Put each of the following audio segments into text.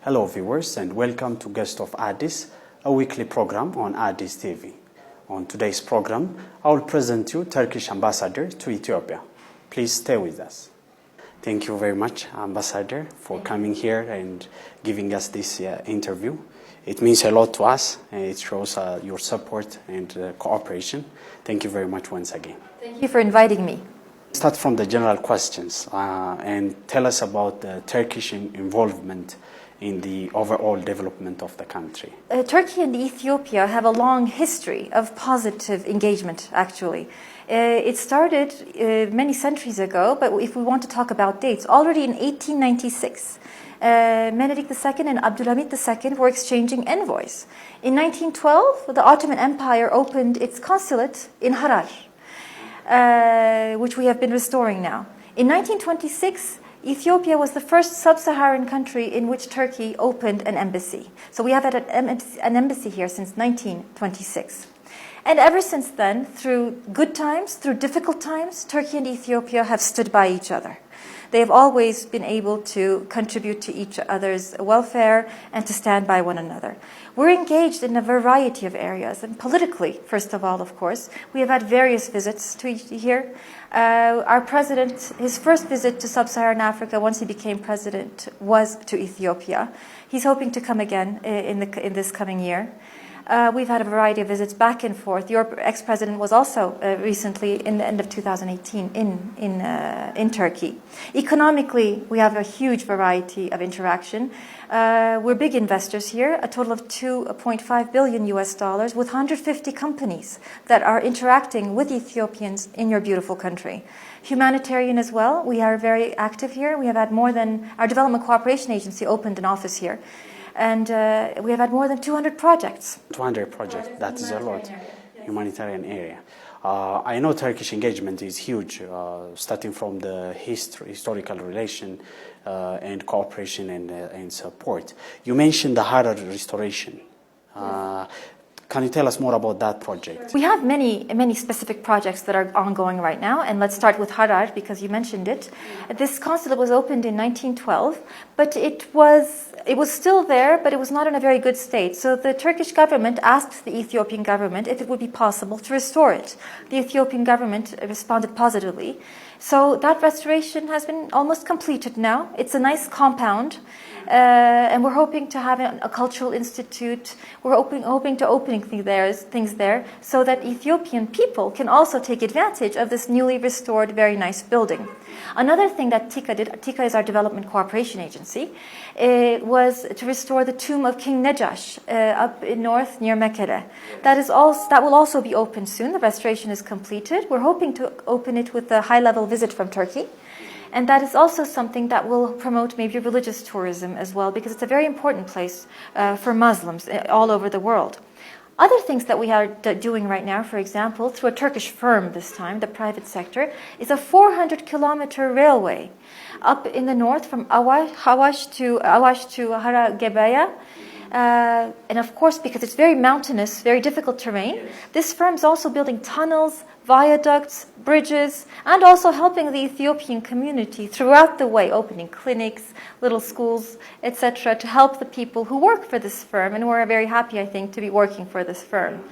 Hello viewers and welcome to Guest of Addis, a weekly program on Addis TV. On today's program, I will present you Turkish ambassador to Ethiopia. Please stay with us. Thank you very much, Ambassador, for coming here and giving us this interview. It means a lot to us, and it shows your support and cooperation. Thank you very much once again. Thank you for inviting me. Start from the general questions and tell us about the Turkish involvement in the overall development of the country. Turkey and Ethiopia have a long history of positive engagement, actually. It started many centuries ago, but if we want to talk about dates, already in 1896, Menelik II and Abdülhamit II were exchanging envoys. In 1912, the Ottoman Empire opened its consulate in Harar, which we have been restoring now. In 1926, Ethiopia was the first sub-Saharan country in which Turkey opened an embassy. So we have had an embassy here since 1926. And ever since then, through good times, through difficult times, Turkey and Ethiopia have stood by each other. They have always been able to contribute to each other's welfare and to stand by one another. We're engaged in a variety of areas, and politically, first of all, of course, we have had various visits to here. Our president, his first visit to sub-Saharan Africa once he became president was to Ethiopia. He's hoping to come again in this coming year. We've had a variety of visits back and forth. Your ex-president was also recently, in the end of 2018, in Turkey. Economically, we have a huge variety of interaction. We're big investors here, a total of $2.5 billion US, with 150 companies that are interacting with Ethiopians in your beautiful country. Humanitarian as well. We are very active here. We have had our Development Cooperation Agency opened an office here. And we have had more than 200 projects. 200 projects, that is a lot. Humanitarian area. I know Turkish engagement is huge, starting from the historical relation and cooperation and support. You mentioned the Harar restoration. Can you tell us more about that project? We have many specific projects that are ongoing right now, and let's start with Harar because you mentioned it. This consulate was opened in 1912, but it was still there, but it was not in a very good state. So the Turkish government asked the Ethiopian government if it would be possible to restore it. The Ethiopian government responded positively. So that restoration has been almost completed now. It's a nice compound. And we're hoping to have a cultural institute. We're hoping to open things there so that Ethiopian people can also take advantage of this newly restored, very nice building. Another thing that TICA did, TICA is our Development Cooperation Agency, was to restore the tomb of King Nejash up in north near Mekelle. That will also be open soon. The restoration is completed. We're hoping to open it with a high-level visit from Turkey. And that is also something that will promote maybe religious tourism as well, because it's a very important place for Muslims all over the world. Other things that we are doing right now, for example, through a Turkish firm this time, the private sector, is a 400-kilometer railway up in the north from Awash to Haragebeya. And of course, because it's very mountainous, very difficult terrain, this firm is also building tunnels, viaducts, bridges, and also helping the Ethiopian community throughout the way, opening clinics, little schools, etc., to help the people who work for this firm. And we're very happy, I think, to be working for this firm.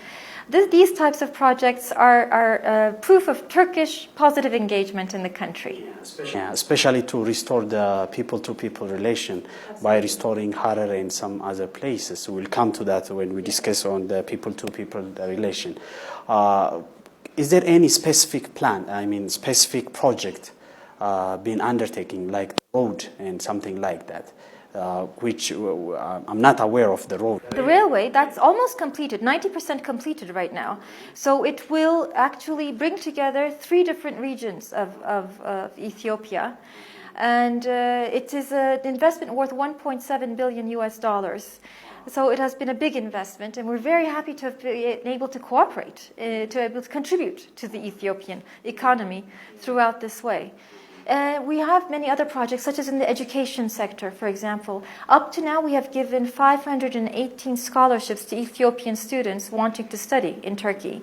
These types of projects are proof of Turkish positive engagement in the country. Especially to restore the people-to-people relation by restoring Harar and some other places. We'll come to that when we discuss on the people-to-people relation. Is there any specific plan, specific project being undertaken, like the road and something like that? Which I'm not aware of the road. The railway, that's almost completed, 90% completed right now. So it will actually bring together 3 different regions of Ethiopia. And it is an investment worth $1.7 billion US. So it has been a big investment, and we're very happy to have been able to cooperate, to be able to contribute to the Ethiopian economy throughout this way. We have many other projects, such as in the education sector, for example. Up to now, we have given 518 scholarships to Ethiopian students wanting to study in Turkey,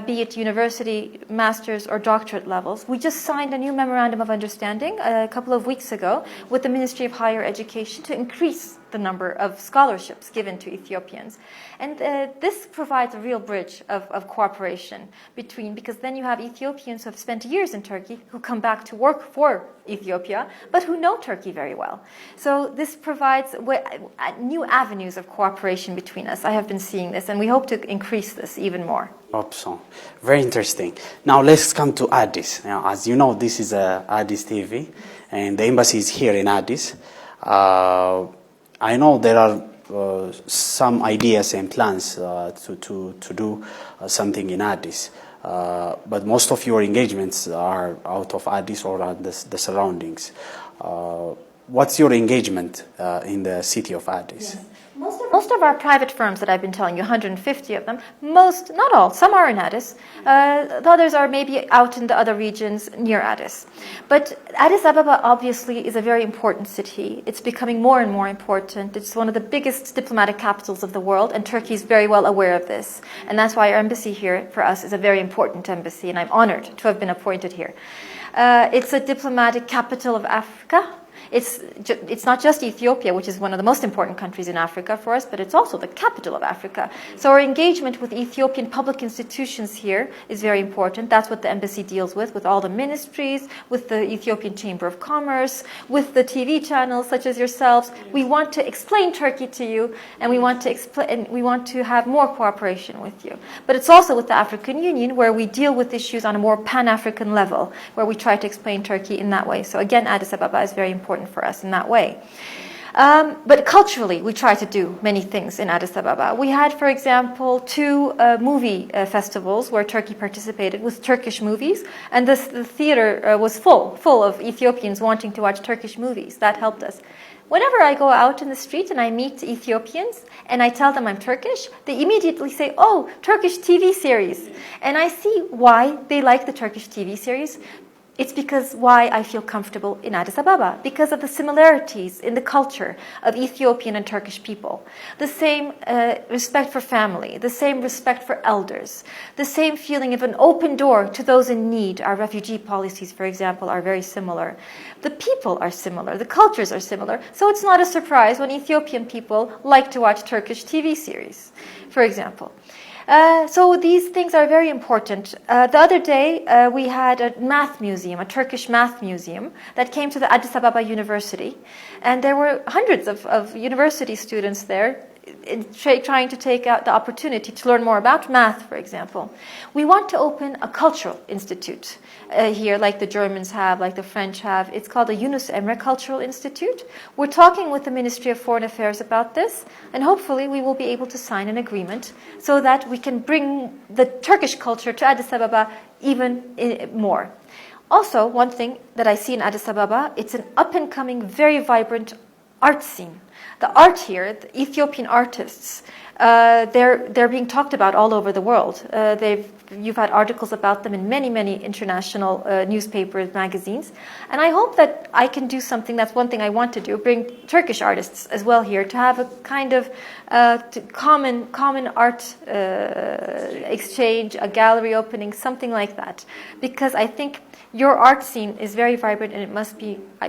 be it university, master's, or doctorate levels. We just signed a new memorandum of understanding a couple of weeks ago with the Ministry of Higher Education to increase the number of scholarships given to Ethiopians. And this provides a real bridge of cooperation because then you have Ethiopians who have spent years in Turkey who come back to work for Ethiopia, but who know Turkey very well. So this provides new avenues of cooperation between us. I have been seeing this, and we hope to increase this even more. Hope so. Very interesting. Now let's come to Addis. Now, as you know, this is Addis TV, and the embassy is here in Addis. I know there are some ideas and plans to do something in Addis, but most of your engagements are out of Addis or the surroundings. What's your engagement in the city of Addis? Yes. Most of our private firms that I've been telling you, 150 of them, not all, some are in Addis. The others are maybe out in the other regions near Addis. But Addis Ababa obviously is a very important city. It's becoming more and more important. It's one of the biggest diplomatic capitals of the world, and Turkey is very well aware of this. And that's why our embassy here for us is a very important embassy, and I'm honored to have been appointed here. It's a diplomatic capital of Africa. It's not just Ethiopia, which is one of the most important countries in Africa for us, but it's also the capital of Africa. So our engagement with Ethiopian public institutions here is very important. That's what the embassy deals with all the ministries, with the Ethiopian Chamber of Commerce, with the TV channels such as yourselves. We want to explain Turkey to you, and we want to have more cooperation with you. But it's also with the African Union, where we deal with issues on a more Pan-African level, where we try to explain Turkey in that way. So again, Addis Ababa is very important for us in that way. But culturally, we try to do many things in Addis Ababa. We had, for example, 2 movie festivals where Turkey participated with Turkish movies, and the theater was full of Ethiopians wanting to watch Turkish movies. That helped us. Whenever I go out in the street and I meet Ethiopians and I tell them I'm Turkish, they immediately say, "Oh, Turkish TV series." And I see why they like the Turkish TV series. It's because why I feel comfortable in Addis Ababa, because of the similarities in the culture of Ethiopian and Turkish people. The same respect for family, the same respect for elders, the same feeling of an open door to those in need. Our refugee policies, for example, are very similar. The people are similar, the cultures are similar, so it's not a surprise when Ethiopian people like to watch Turkish TV series, for example. So these things are very important. The other day, we had a math museum, a Turkish math museum, that came to the Addis Ababa University. And there were hundreds of university students there trying to take out the opportunity to learn more about math, for example. We want to open a cultural institute here, like the Germans have, like the French have. It's called the Yunus Emre Cultural Institute. We're talking with the Ministry of Foreign Affairs about this, and hopefully we will be able to sign an agreement so that we can bring the Turkish culture to Addis Ababa even more. Also, one thing that I see in Addis Ababa, it's an up-and-coming, very vibrant art scene. The art here, the Ethiopian artists, they're being talked about all over the world. You've had articles about them in many international newspapers, magazines, and I hope that I can do something. That's one thing I want to do: bring Turkish artists as well here to have a kind of common art exchange, a gallery opening, something like that. Because I think your art scene is very vibrant, and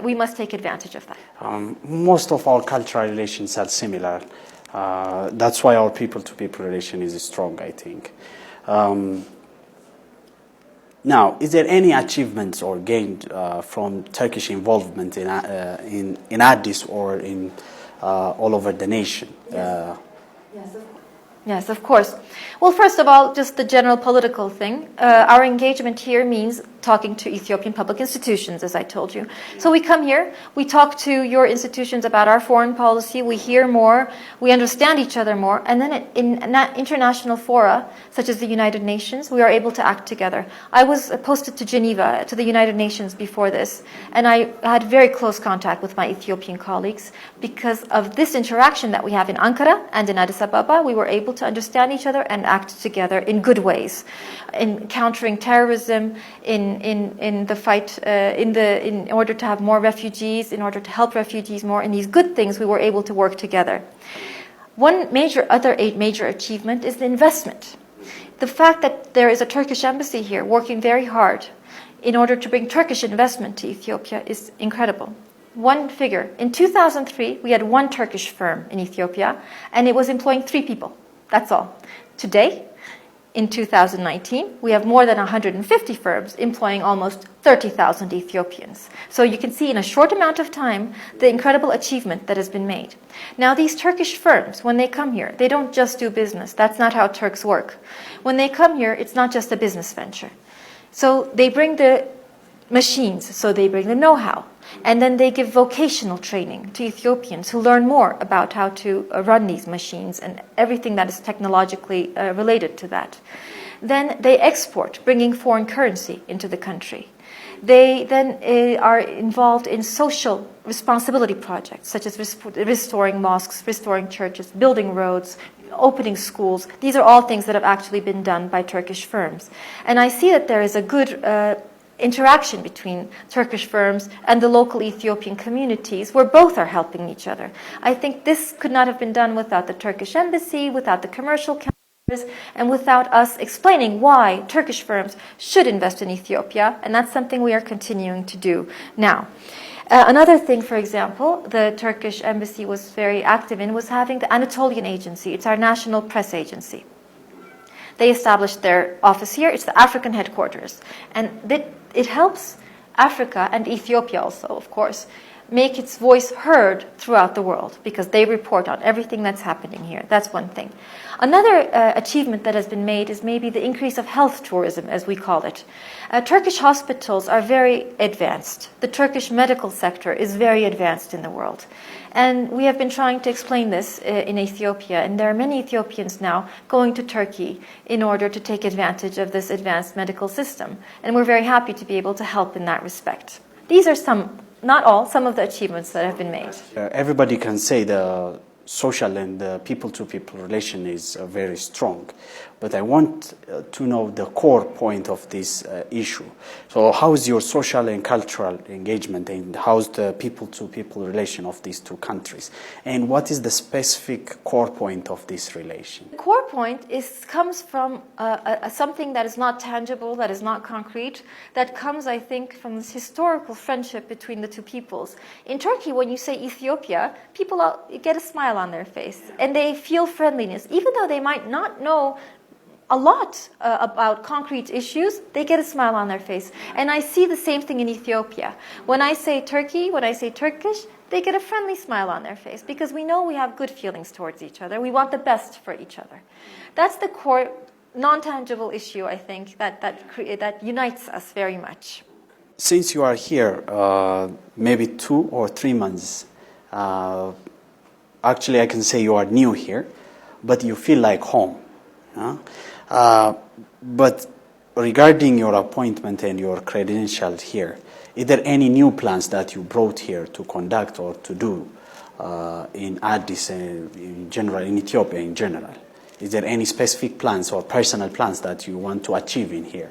we must take advantage of that. Most of our cultural relations are similar. That's why our people-to-people relation is strong, I think. Now, is there any achievements or gained from Turkish involvement in Addis or in all over the nation? Yes, of course. Well, first of all, just the general political thing. Our engagement here means talking to Ethiopian public institutions, as I told you. So we come here, we talk to your institutions about our foreign policy, we hear more, we understand each other more, and then in international fora, such as the United Nations, we are able to act together. I was posted to Geneva, to the United Nations before this, and I had very close contact with my Ethiopian colleagues. Because of this interaction that we have in Ankara and in Addis Ababa, we were able to understand each other and act together in good ways, in countering terrorism, in the fight, in order to have more refugees, in order to help refugees more. In these good things, we were able to work together. One major achievement is the investment. The fact that there is a Turkish embassy here working very hard in order to bring Turkish investment to Ethiopia is incredible. one figure. In 2003, we had one Turkish firm in Ethiopia, and it was employing 3 people. That's all. Today, in 2019, we have more than 150 firms employing almost 30,000 Ethiopians. So you can see in a short amount of time the incredible achievement that has been made. Now, these Turkish firms, when they come here, they don't just do business. That's not how Turks work. When they come here, it's not just a business venture. So they bring the machines, so they bring the know-how. And then they give vocational training to Ethiopians who learn more about how to run these machines and everything that is technologically related to that. Then they export, bringing foreign currency into the country. They then are involved in social responsibility projects, such as restoring mosques, restoring churches, building roads, opening schools. These are all things that have actually been done by Turkish firms. And I see that there is a good interaction between Turkish firms and the local Ethiopian communities where both are helping each other. I think this could not have been done without the Turkish embassy, without the commercial counters, and without us explaining why Turkish firms should invest in Ethiopia, and that's something we are continuing to do now. Another thing, for example, the Turkish embassy was very active in was having the Anatolian Agency. It's our national press agency. They established their office here. It's the African headquarters. And it helps Africa and Ethiopia also, of course, make its voice heard throughout the world because they report on everything that's happening here. That's one thing. Another achievement that has been made is maybe the increase of health tourism, as we call it. Turkish hospitals are very advanced. The Turkish medical sector is very advanced in the world. And we have been trying to explain this in Ethiopia, and there are many Ethiopians now going to Turkey in order to take advantage of this advanced medical system. And we're very happy to be able to help in that respect. These are some, not all, some of the achievements that have been made. Everybody can say the social and the people-to-people relation is very strong. But I want to know the core point of this issue. So how is your social and cultural engagement, and how's the people-to-people relation of these two countries? And what is the specific core point of this relation? The core point comes from something that is not tangible, that is not concrete, that comes, I think, from this historical friendship between the two peoples. In Turkey, when you say Ethiopia, people get a smile on their face, and they feel friendliness. Even though they might not know a lot about concrete issues, they get a smile on their face. And I see the same thing in Ethiopia. When I say Turkey, when I say Turkish, they get a friendly smile on their face because we know we have good feelings towards each other. We want the best for each other. That's the core non-tangible issue, I think, that unites us very much. Since you are here maybe 2 or 3 months, actually I can say you are new here, but you feel like home. But regarding your appointment and your credentials here, is there any new plans that you brought here to conduct or to do in Addis in general, in Ethiopia in general? Is there any specific plans or personal plans that you want to achieve in here?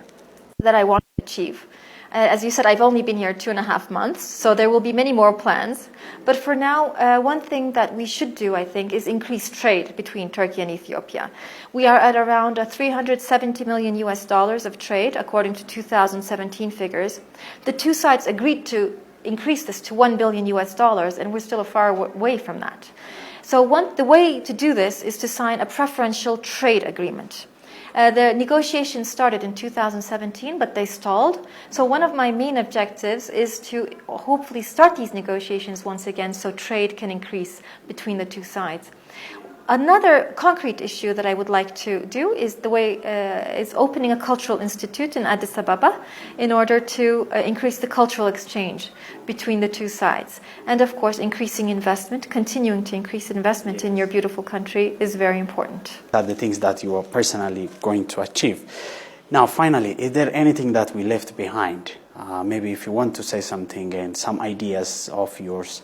That I want to achieve. As you said, I've only been here 2.5 months, so there will be many more plans. But for now, one thing that we should do, I think, is increase trade between Turkey and Ethiopia. We are at around $370 million of trade, according to 2017 figures. The two sides agreed to increase this to $1 billion, and we're still a far way from that. So the way to do this is to sign a preferential trade agreement. The negotiations started in 2017, but they stalled. So one of my main objectives is to hopefully start these negotiations once again so trade can increase between the two sides. Another concrete issue that I would like to do is is opening a cultural institute in Addis Ababa in order to increase the cultural exchange between the two sides. And of course, increasing investment, continuing to increase investment in your beautiful country is very important. Are the things that you are personally going to achieve. Now, finally, is there anything that we left behind? Maybe if you want to say something and some ideas of yours,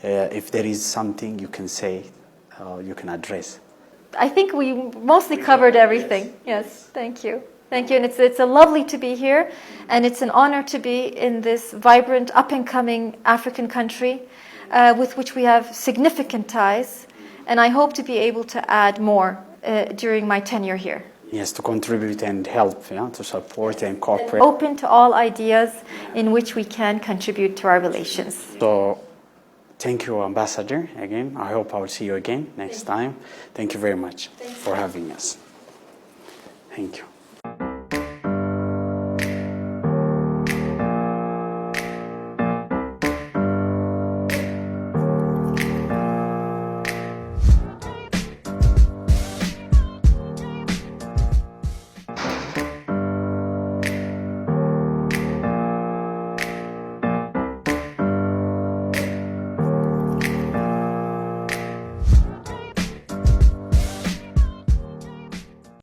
if there is something you can say, you can address. I think we mostly covered everything. Yes, thank you. Thank you. And it's lovely to be here, and it's an honor to be in this vibrant, up-and-coming African country with which we have significant ties, and I hope to be able to add more during my tenure here. Yes, to contribute and help, to support and cooperate. Open to all ideas in which we can contribute to our relations. So, Thank you, Ambassador, again. I hope I will see you again next time. Thank you very much for having us. Thank you.